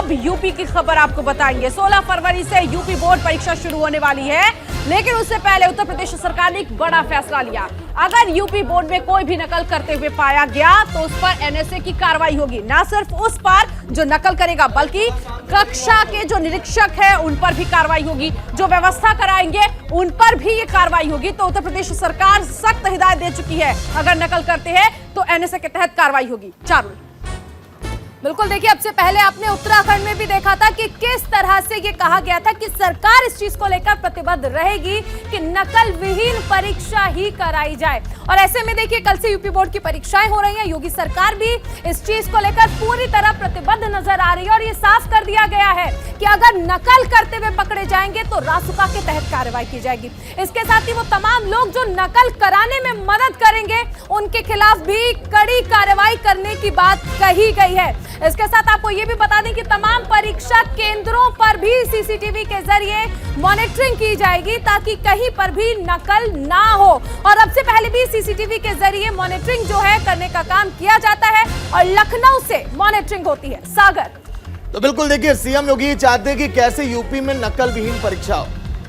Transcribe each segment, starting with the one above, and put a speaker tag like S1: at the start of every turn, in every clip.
S1: अब यूपी की खबर आपको बताएंगे। 16 फरवरी से यूपी बोर्ड परीक्षा शुरू होने वाली है, लेकिन उससे पहले उत्तर प्रदेश सरकार ने एक बड़ा फैसला लिया। अगर यूपी बोर्ड में कोई भी नकल करते हुए पाया गया तो उस पर एनएसए की कार्रवाई होगी। ना सिर्फ उस पर जो नकल करेगा, बल्कि कक्षा के जो निरीक्षक है उन पर भी कार्रवाई होगी, जो व्यवस्था कराएंगे उन पर भी ये कार्रवाई होगी। तो उत्तर प्रदेश सरकार सख्त हिदायत दे चुकी है, अगर नकल करते हैं तो एनएसए के तहत कार्रवाई होगी। चारुल,
S2: बिल्कुल, देखिए अब से पहले आपने उत्तराखंड में भी देखा था कि किस तरह से ये कहा गया था कि सरकार इस चीज को लेकर प्रतिबद्ध रहेगी कि नकल विहीन परीक्षा ही कराई जाए। और ऐसे में देखिए कल से यूपी बोर्ड की परीक्षाएं हो रही हैं। योगी सरकार भी इस चीज को लेकर पूरी तरह प्रतिबद्ध नजर आ रही है और ये साफ कर दिया गया है कि अगर नकल करते हुए पकड़े जाएंगे तो रासुका के तहत कार्रवाई की जाएगी। इसके साथ ही वो तमाम लोग जो नकल कराने में मदद करेंगे उनके खिलाफ भी कड़ी कार्रवाई करने की बात कही गई है। इसके साथ आपको ये भी बता दें कि तमाम परीक्षा केंद्रों पर भी सीसीटीवी के जरिए मॉनिटरिंग की जाएगी ताकि कहीं पर भी नकल ना हो। और अब से पहले भी सीसीटीवी के जरिए मॉनिटरिंग जो है करने का काम किया जाता है और लखनऊ से मॉनिटरिंग होती है। सागर,
S3: तो बिल्कुल देखिए, सीएम योगी चाहते हैं कि कैसे यूपी में नकल विहीन परीक्षा हो,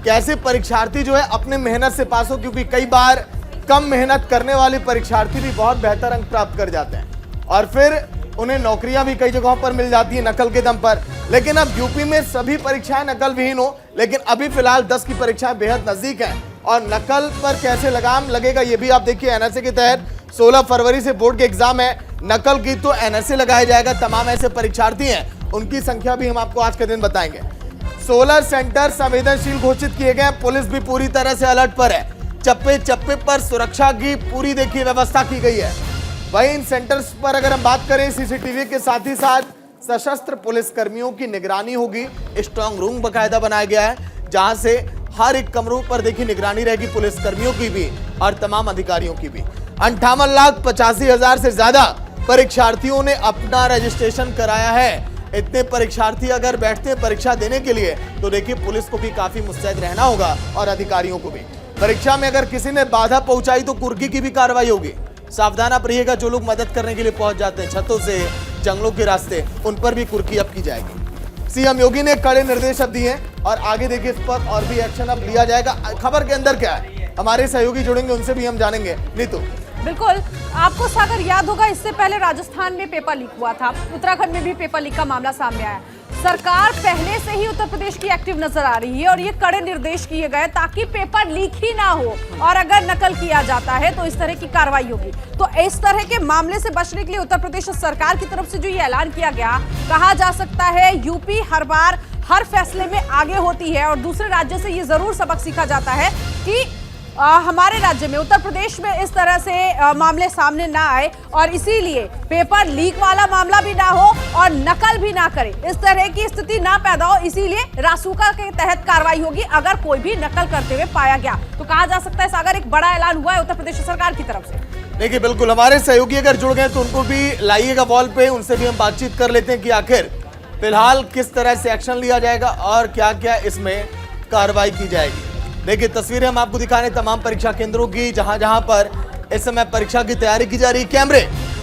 S3: कैसे परीक्षार्थी जो है अपने मेहनत से पास हो, क्योंकि कई बार कम मेहनत करने वाले परीक्षार्थी भी बहुत बेहतर अंक प्राप्त कर जाते हैं और फिर उन्हें नौकरियां भी कई जगहों पर मिल जाती है नकल के दम पर। लेकिन अब यूपी में सभी परीक्षाएं नकल विहीन हो, लेकिन अभी फिलहाल 10 की परीक्षाएं बेहद नजदीक हैं और नकल पर कैसे लगाम लगेगा ये भी आप देखिए। एनएसए के तहत 16 फरवरी से बोर्ड के एग्जाम है, नकल की तो एनएसए लगाया जाएगा। तमाम ऐसे परीक्षार्थी हैं, उनकी संख्या भी हम आपको आज के दिन बताएंगे। 16 सेंटर संवेदनशील घोषित किए गए, पुलिस भी पूरी तरह से अलर्ट पर है। चप्पे चप्पे पर सुरक्षा की पूरी देखिए व्यवस्था की गई है। वहीं इन सेंटर्स पर अगर हम बात करें, सीसीटीवी के साथ ही साथ सशस्त्र पुलिस कर्मियों की निगरानी होगी। स्ट्रांग रूम बकायदा बनाया गया है, जहां से हर एक कमरों पर देखिए निगरानी रहेगी पुलिस कर्मियों की भी और तमाम अधिकारियों की भी। 58,85,000 से ज्यादा परीक्षार्थियों ने अपना रजिस्ट्रेशन कराया है। इतने परीक्षार्थी अगर बैठते हैं परीक्षा देने के लिए तो देखिए पुलिस को भी काफी मुस्तैद रहना होगा और अधिकारियों को भी। परीक्षा में अगर किसी ने बाधा पहुंचाई तो कुर्की की भी कार्रवाई होगी। सावधान आप रहिएगा, जो लोग मदद करने के लिए पहुंच जाते हैं छतों से, जंगलों के रास्ते, उन पर भी कुर्की अब की जाएगी। सीएम योगी ने कड़े निर्देश अब दिए और आगे देखिए इस पर और भी एक्शन अब लिया जाएगा। खबर के अंदर क्या है, हमारे सहयोगी जुड़ेंगे, उनसे भी हम जानेंगे। नीतू,
S1: बिल्कुल, आपको सागर याद होगा इससे पहले राजस्थान में पेपर लीक हुआ था, उत्तराखंड में भी पेपर लीक का मामला सामने आया। सरकार पहले से ही उत्तर प्रदेश की एक्टिव नजर आ रही है और ये कड़े निर्देश किए गए ताकि पेपर लीक ही ना हो और अगर नकल किया जाता है तो इस तरह की कार्रवाई होगी। तो इस तरह के मामले से बचने के लिए उत्तर प्रदेश सरकार की तरफ से जो ये ऐलान किया गया, कहा जा सकता है यूपी हर बार हर फैसले में आगे होती है और दूसरे राज्यों से ये जरूर सबक सीखा जाता है कि हमारे राज्य में, उत्तर प्रदेश में इस तरह से मामले सामने ना आए और इसीलिए पेपर लीक वाला मामला भी ना हो और नकल भी ना करे, इस तरह की स्थिति ना पैदा हो। इसीलिए रासुका के तहत कार्रवाई होगी अगर कोई भी नकल करते हुए पाया गया। तो कहा जा सकता है सागर एक बड़ा ऐलान हुआ है उत्तर प्रदेश सरकार की तरफ से।
S3: देखिए बिल्कुल, हमारे सहयोगी अगर जुड़ गए तो उनको भी लाइएगा वॉल पे, उनसे भी हम बातचीत कर लेते हैं कि आखिर फिलहाल किस तरह से एक्शन लिया जाएगा और क्या क्या इसमें कार्रवाई की जाएगी। देखिए तस्वीरें हम आपको दिखा रहे हैं तमाम परीक्षा केंद्रों की, जहां जहां पर इस समय परीक्षा की तैयारी की जा रही है। कैमरे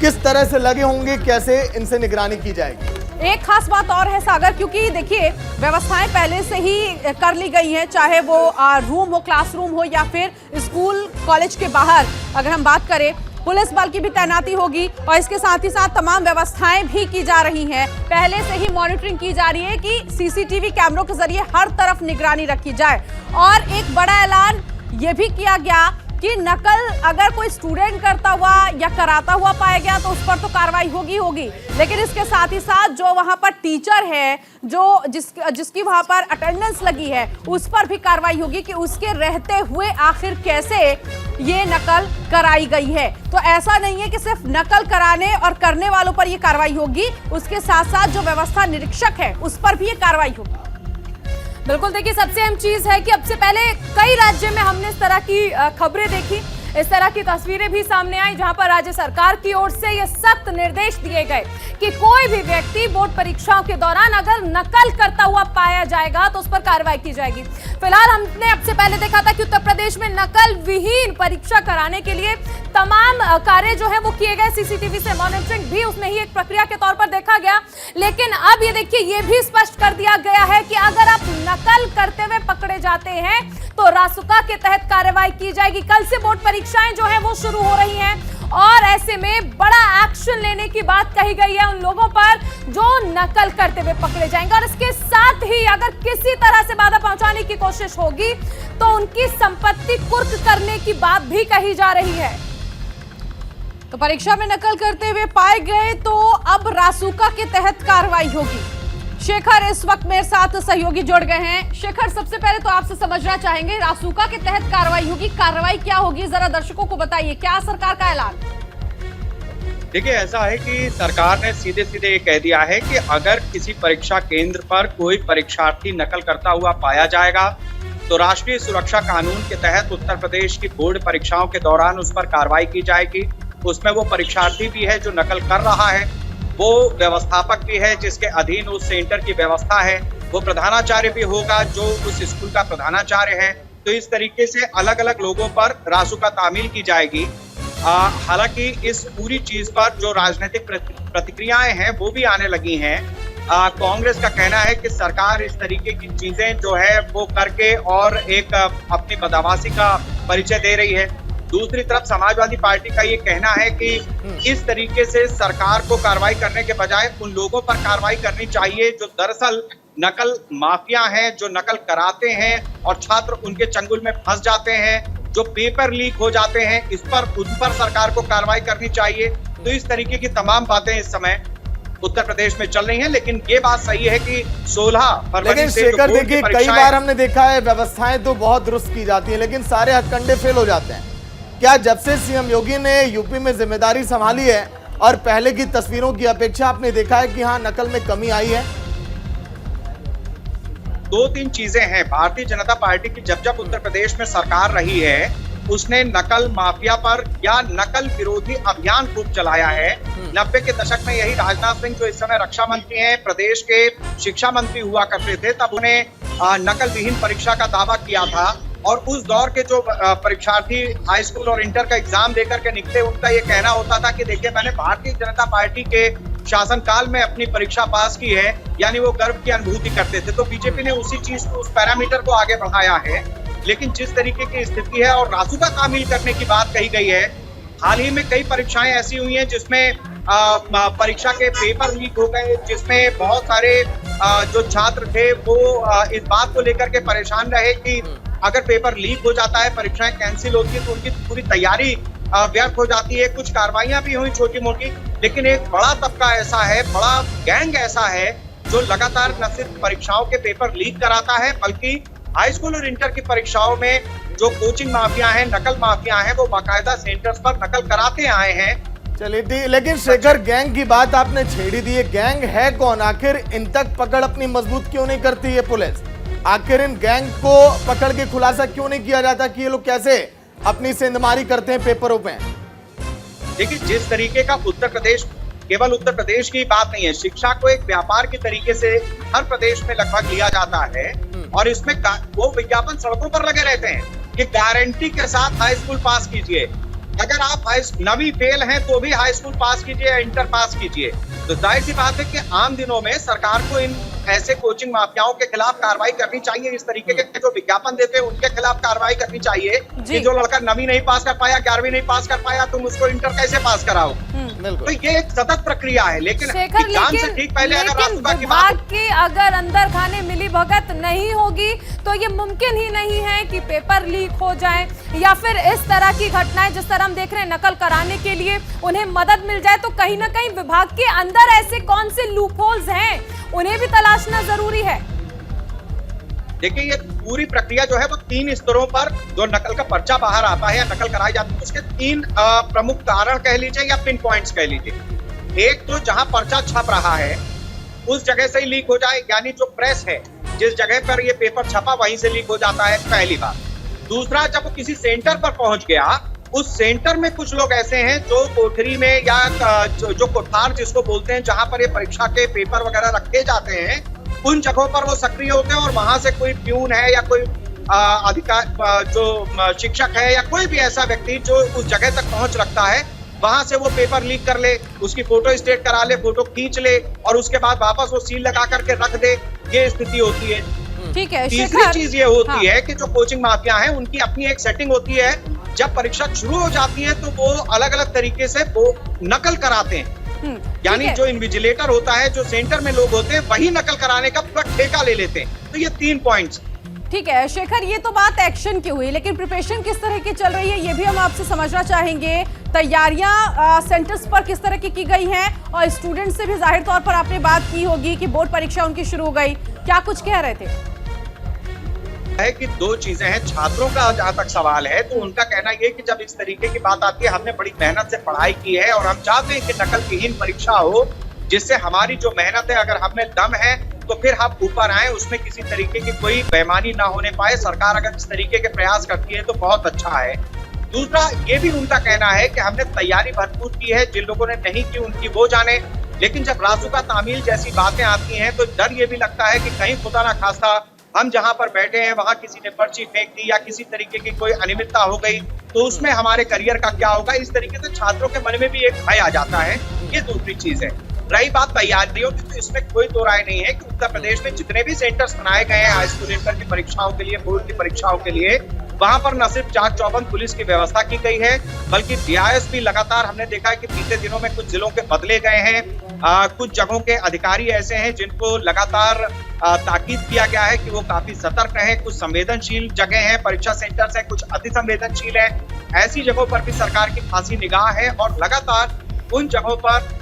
S3: किस तरह से लगे होंगे, कैसे इनसे निगरानी की जाएगी।
S1: एक खास बात और है सागर, क्योंकि देखिए व्यवस्थाएं पहले से ही कर ली गई हैं, चाहे वो रूम हो, क्लासरूम हो या फिर स्कूल कॉलेज के बाहर अगर हम बात करें, पुलिस बल की भी तैनाती होगी और इसके साथ ही साथ तमाम व्यवस्थाएं भी की जा रही हैं। पहले से ही मॉनिटरिंग की जा रही है कि सीसीटीवी कैमरों के जरिए हर तरफ निगरानी रखी जाए। और एक बड़ा ऐलान ये भी किया गया कि नकल अगर कोई स्टूडेंट करता हुआ या कराता हुआ पाया गया तो उस पर तो कार्रवाई होगी, लेकिन इसके साथ ही साथ जो वहां पर टीचर है, जो जिसकी वहां पर अटेंडेंस लगी है, उस पर भी कार्रवाई होगी कि उसके रहते हुए आखिर कैसे ये नकल कराई गई है। तो ऐसा नहीं है कि सिर्फ नकल कराने और करने वालों पर ये कार्रवाई होगी, उसके साथ साथ जो व्यवस्था निरीक्षक है उस पर भी ये कार्रवाई होगी।
S2: बिल्कुल, देखिए सबसे अहम चीज है कि अब से पहले कई राज्यों में हमने इस तरह की खबरें देखी, इस तरह की तस्वीरें भी सामने आई जहां पर राज्य सरकार की ओर से ये सख्त निर्देश दिए गए कि कोई भी व्यक्ति बोर्ड परीक्षाओं के दौरान अगर नकल करता हुआ पाया जाएगा तो उस पर कार्रवाई की जाएगी। फिलहाल हमने अब से पहले देखा था कि उत्तर प्रदेश में नकल विहीन परीक्षा कराने के लिए तमाम कार्य जो है वो किए गए, सीसीटीवी से मॉनिटरिंग भी उसमें ही एक प्रक्रिया के तौर पर देखा गया। लेकिन अब ये देखिए, ये भी स्पष्ट कर दिया गया है कि अगर आप नकल करते हुए पकड़े जाते हैं तो रासुका के तहत कार्रवाई की जाएगी। कल से बोर्ड परीक्षाएं जो है वो शुरू हो रही हैं और ऐसे में बड़ा एक्शन लेने की बात कही गई है उन लोगों पर जो नकल करते हुए पकड़े जाएंगे। और इसके साथ ही अगर किसी तरह से बाधा पहुंचाने की कोशिश होगी तो उनकी संपत्ति कुर्क करने की बात भी कही जा रही है।
S1: तो परीक्षा में नकल करते हुए पाए गए तो अब रासुका के तहत कार्रवाई होगी। शेखर इस वक्त मेरे साथ सहयोगी जुड़ गए हैं। शेखर, सबसे पहले तो आपसे समझना चाहेंगे, रासुका के तहत कार्रवाई होगी, कार्रवाई क्या होगी, जरा दर्शकों को बताइए, क्या सरकार का ऐलान?
S4: देखिए, ऐसा है कि सरकार ने सीधे सीधे ये कह दिया है कि अगर किसी परीक्षा केंद्र पर कोई परीक्षार्थी नकल करता हुआ पाया जाएगा तो राष्ट्रीय सुरक्षा कानून के तहत उत्तर प्रदेश की बोर्ड परीक्षाओं के दौरान उस पर कार्रवाई की जाएगी। उसमें वो परीक्षार्थी भी है जो नकल कर रहा है, वो व्यवस्थापक भी है जिसके अधीन उस सेंटर की व्यवस्था है, वो प्रधानाचार्य भी होगा जो उस स्कूल का प्रधानाचार्य है। तो इस तरीके से अलग अलग लोगों पर रासुका तामील की जाएगी। हालांकि इस पूरी चीज पर जो राजनीतिक प्रतिक्रियाएं हैं वो भी आने लगी हैं। कांग्रेस का कहना है कि सरकार इस तरीके की चीजें जो है वो करके और एक अपनी बदमाशी का परिचय दे रही है। दूसरी तरफ समाजवादी पार्टी का ये कहना है कि इस तरीके से सरकार को कार्रवाई करने के बजाय उन लोगों पर कार्रवाई करनी चाहिए जो दरअसल नकल माफिया हैं, जो नकल कराते हैं और छात्र उनके चंगुल में फंस जाते हैं, जो पेपर लीक हो जाते हैं, उन पर सरकार को कार्रवाई करनी चाहिए। तो इस तरीके की तमाम बातें इस समय उत्तर प्रदेश में चल रही हैं। लेकिन ये बात सही है कि 16 फरवरी से
S3: शेखर, देखिए, कई बार हमने देखा है व्यवस्थाएं तो बहुत दुरुस्त की जाती है लेकिन सारे हथकंडे फेल हो जाते हैं। क्या जब से सीएम योगी ने यूपी में जिम्मेदारी संभाली है और पहले की तस्वीरों की अपेक्षा आपने देखा है कि हाँ, नकल में कमी आई है?
S4: दो तीन चीजें हैं। भारतीय जनता पार्टी की जब उत्तर प्रदेश में सरकार रही है उसने नकल माफिया पर या नकल विरोधी अभियान खूब चलाया है। 90 के दशक में यही राजनाथ सिंह जो इस समय रक्षा मंत्री हैं, प्रदेश के शिक्षा मंत्री हुआ करते थे, तब उन्हें नकल विहीन परीक्षा का दावा किया था। और उस दौर के जो परीक्षार्थी हाई स्कूल और इंटर का एग्जाम देकर के निकले, उनका ये कहना होता था कि देखिए, मैंने भारतीय जनता पार्टी के शासनकाल में अपनी परीक्षा पास की है, यानी वो गर्व की अनुभूति करते थे। तो बीजेपी ने उसी चीज को, उस पैरामीटर को आगे बढ़ाया है। लेकिन जिस तरीके की स्थिति है और रासुका तामील करने की बात कही गई है, हाल ही में कई परीक्षाएं ऐसी हुई हैं जिसमें परीक्षा के पेपर लीक हो गए, जिसमें बहुत सारे जो छात्र थे वो इस बात को लेकर के परेशान रहे कि अगर पेपर लीक हो जाता है, परीक्षाएं कैंसिल होती है तो उनकी पूरी तैयारी व्यर्थ हो जाती है। कुछ कार्रवाइयां भी हुई छोटी मोटी, लेकिन एक बड़ा तबका ऐसा है, बड़ा गैंग ऐसा है जो लगातार न सिर्फ परीक्षाओं के पेपर लीक कराता है बल्कि हाई स्कूल और इंटर की परीक्षाओं में जो कोचिंग माफिया हैं, नकल माफिया हैं, वो बाकायदा सेंटर्स पर नकल कराते आए हैं।
S3: चलिए, लेकिन शेखर, गैंग की बात आपने छेड़ी दी है। गैंग है कौन? आखिर इन तक पकड़ अपनी मजबूत क्यों नहीं करती है पुलिस? आखिर इन गैंग को पकड़ के खुलासा क्यों नहीं किया जाता कि ये लोग कैसे अपनी सेंधमारी करते हैं पेपरों पे?
S4: देखिए, जिस तरीके का उत्तर प्रदेश, केवल उत्तर प्रदेश की बात नहीं है, शिक्षा को एक व्यापार के तरीके से हर प्रदेश में लगभग लिया जाता है और इसमें वो विज्ञापन सड़कों पर लगे रहते हैं कि गारंटी के साथ हाई स्कूल पास कीजिए। अगर आप 9वीं फेल हैं तो भी हाई स्कूल पास कीजिए, इंटर पास कीजिए। तो जाहिर सी बात है कि आम दिनों में सरकार को इन ऐसे कोचिंग माफियाओं के खिलाफ कार्रवाई करनी चाहिए। इस तरीके के जो विज्ञापन देते हैं उनके खिलाफ कार्रवाई करनी चाहिए कि जो लड़का 9वीं नहीं पास कर पाया, 11वीं नहीं पास कर पाया, तुम उसको इंटर कैसे पास कराओ। तो ये एक सतत प्रक्रिया है। लेकिन एग्जाम से ठीक पहले अगर रासुका की बात
S2: की अगर अंदर खाने मिली भगत नहीं होगी तो ये मुमकिन ही नहीं है कि पेपर लीक हो जाए या फिर इस तरह की घटनाएं जिस तरह हम देख रहे हैं नकल कराने के लिए उन्हें मदद मिल जाए। तो कहीं ना कहीं विभाग के अंदर ऐसे कौन से लूपहोल्स हैं, उन्हें भी तलाशना जरूरी है।
S4: देखिए, ये पूरी प्रक्रिया जो है वो 3 स्तरों पर जो नकल का पर्चा बाहर आता है या नकल कराई जाती है, उसके 3 प्रमुख कारण कह लीजिए या पिन पॉइंट्स कह लीजिए। एक तो जहां पर्चा छप रहा है उस जगह से ही लीक हो जाए, यानी जो प्रेस है जिस जगह पर ये पेपर छपा वहीं से लीक हो जाता है, पहली बात। दूसरा, जब वो किसी सेंटर पर पहुंच गया उस सेंटर में कुछ लोग ऐसे हैं जो कोठरी में या जो कोठार जिसको बोलते हैं, जहां पर ये परीक्षा के पेपर वगैरह रखे जाते हैं, उन जगहों पर वो सक्रिय होते हैं और वहां से कोई प्यून है या कोई अधिकार जो शिक्षक है या कोई भी ऐसा व्यक्ति जो उस जगह तक पहुंच रखता है, वहां से वो पेपर लीक कर ले, उसकी फोटो स्टेट करा ले, फोटो खींच ले और उसके बाद वापस वो सील लगा करके रख दे। ये स्थिति होती है।
S1: ठीक है।
S4: तीसरी चीज ये होती
S1: हाँ।
S4: है कि जो कोचिंग माफिया हैं उनकी अपनी एक सेटिंग होती है। जब परीक्षा शुरू हो जाती है तो वो अलग अलग तरीके से वो नकल कराते हैं। यानी जो इन्विजिलेटर होता है, जो सेंटर में लोग होते हैं, वही नकल कराने का पूरा ठेका ले लेते हैं। तो ये 3 पॉइंट्स।
S1: ठीक है शेखर, ये तो बात एक्शन की हुई, लेकिन प्रिपरेशन किस तरह की चल रही है ये भी हम आपसे समझना चाहेंगे। तैयारियां सेंटर्स पर किस तरह की गई हैं और स्टूडेंट से भी जाहिर तौर पर आपने बात की होगी कि बोर्ड परीक्षा उनकी शुरू हो गई, क्या कुछ कह रहे थे?
S4: है कि 2 चीजें हैं। छात्रों का जहां तक सवाल है तो उनका कहना यह कि जब इस तरीके की बात आती है, हमने बड़ी मेहनत से पढ़ाई की है और हम चाहते हैं कि नकल विहीन परीक्षा हो, जिससे हमारी जो मेहनत है, अगर हमें दम है तो फिर हम ऊपर आए, उसमें किसी तरीके की कोई बेईमानी ना होने पाए। सरकार अगर इस तरीके के प्रयास करती है तो बहुत अच्छा है। दूसरा ये भी उनका कहना है कि हमने तैयारी भरपूर की है, जिन लोगों ने नहीं की उनकी वो जाने, लेकिन जब रासुका तामील जैसी बातें आती हैं तो डर ये भी लगता है कि कहीं खुदा ना खास्ता हम जहां पर बैठे हैं वहां किसी ने पर्ची फेंक दी या किसी तरीके की कोई अनियमितता हो गई तो उसमें हमारे करियर का क्या होगा। इस तरीके से छात्रों के मन में भी एक भय आ जाता है। ये दूसरी चीज है। रही बात तैयारियों की, तो इसमें कोई दो राय नहीं है कि उत्तर प्रदेश में जितने भी सेंटर्स बनाए गए हैं हाई स्कूल इंटर की परीक्षाओं के लिए, बोर्ड की परीक्षाओं के लिए, वहां पर न सिर्फ चाक चौबंद पुलिस की व्यवस्था की गई है, बल्कि डीआईएसपी लगातार हमने देखा है कि बीते दिनों में कुछ जिलों के बदले गए हैं। कुछ जगहों के अधिकारी ऐसे हैं जिनको लगातार ताकीद किया गया है कि वो काफी सतर्क रहें। कुछ संवेदनशील जगह हैं, परीक्षा सेंटर्स हैं, कुछ अति संवेदनशील है। ऐसी जगहों पर भी सरकार की खासी निगाह है और लगातार उन जगहों पर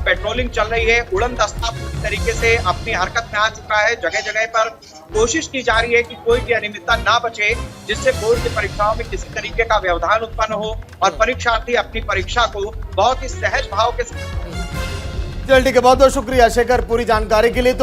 S4: पेट्रोलिंग चल रही है। उड़न दस्ता पूरी तरीके से अपनी हरकत में आ चुका है। जगह जगह पर कोशिश की जा रही है कि कोई भी अनियमितता ना बचे, जिससे बोर्ड की परीक्षाओं में किसी तरीके का व्यवधान उत्पन्न हो और परीक्षार्थी अपनी परीक्षा को बहुत ही सहज भाव के साथ।
S3: चल ठीक है, बहुत बहुत शुक्रिया शेखर पूरी जानकारी के लिए।